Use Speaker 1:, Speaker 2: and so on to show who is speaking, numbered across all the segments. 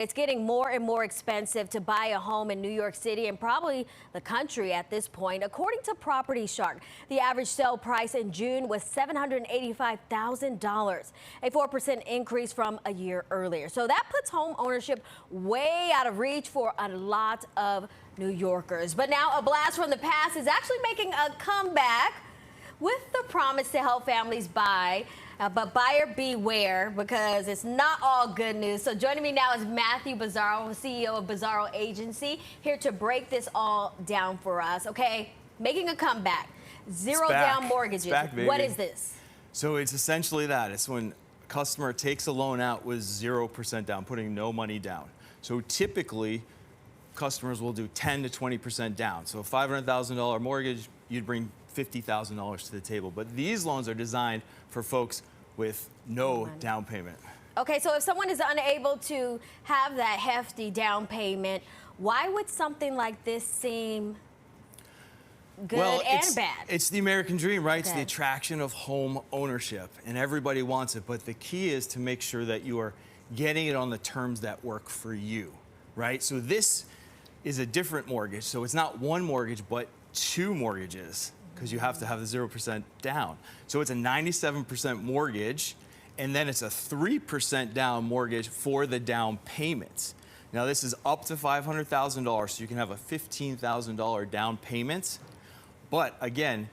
Speaker 1: It's getting more and more expensive to buy a home in New York City and probably the country at this point. According to Property Shark, the average sale price in June was $785,000, a 4% increase from a year earlier. So that puts home ownership way out of reach for a lot of New Yorkers. But now a blast from the past is actually making a comeback with the promise to help families buy. But buyer beware, because it's not all good news. So joining me now is Matthew Bizzarro, CEO of Bizzarro Agency, here to break this all down for us. Okay, making a comeback. Zero down mortgages.
Speaker 2: It's back, baby.
Speaker 1: What is this?
Speaker 2: So it's essentially that. It's when a customer takes a loan out with 0% down, putting no money down. So typically, customers will do 10 to 20% down. So a $500,000 mortgage, you'd bring $50,000 to the table. But these loans are designed for folks with no down payment.
Speaker 1: Okay, so if someone is unable to have that hefty down payment, why would something like this seem good and bad?
Speaker 2: It's the American dream, right? It's the attraction of home ownership, and everybody wants it. But the key is to make sure that you are getting it on the terms that work for you, right? So this is a different mortgage. So it's not one mortgage, but two mortgages, because you have to have the 0% down. So it's a 97% mortgage, and then it's a 3% down mortgage for the down payments. Now this is up to $500,000, so you can have a $15,000 down payment. But again,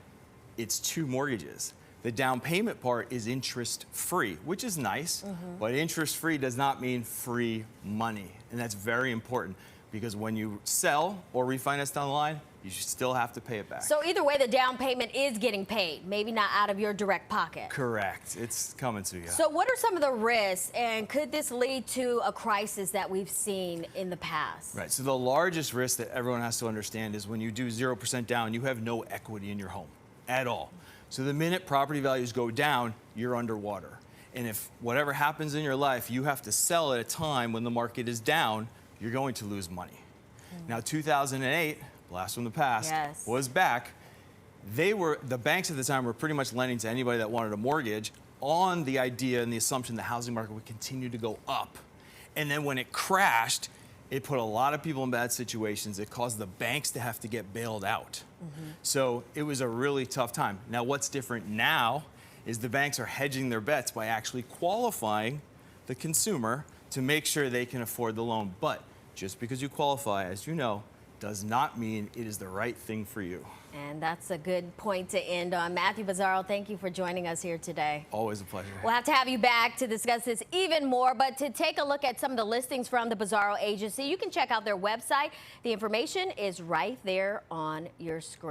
Speaker 2: it's two mortgages. The down payment part is interest-free, which is nice, but interest-free does not mean free money. And that's very important, because when you sell or refinance down the line, you still have to pay it back.
Speaker 1: So either way, the down payment is getting paid, maybe not out of your direct pocket.
Speaker 2: Correct. It's coming to you.
Speaker 1: So what are some of the risks, and could this lead to a crisis that we've seen in the past?
Speaker 2: Right. So the largest risk that everyone has to understand is when you do 0% down, you have no equity in your home at all. So the minute property values go down, you're underwater. And if whatever happens in your life, you have to sell at a time when the market is down, you're going to lose money. Now, 2008, blast from the past, was back. The banks at the time were pretty much lending to anybody that wanted a mortgage on the idea and the assumption the housing market would continue to go up. And then when it crashed, it put a lot of people in bad situations. It caused the banks to have to get bailed out. So it was a really tough time. Now, what's different now is the banks are hedging their bets by actually qualifying the consumer to make sure they can afford the loan. But just because you qualify, as you know, does not mean it is the right thing for you.
Speaker 1: And that's a good point to end on. Matthew Bizzarro, thank you for joining us here today.
Speaker 2: Always a pleasure.
Speaker 1: We'll have to have you back to discuss this even more, but to take a look at some of the listings from the Bizzarro Agency, you can check out their website. The information is right there on your screen.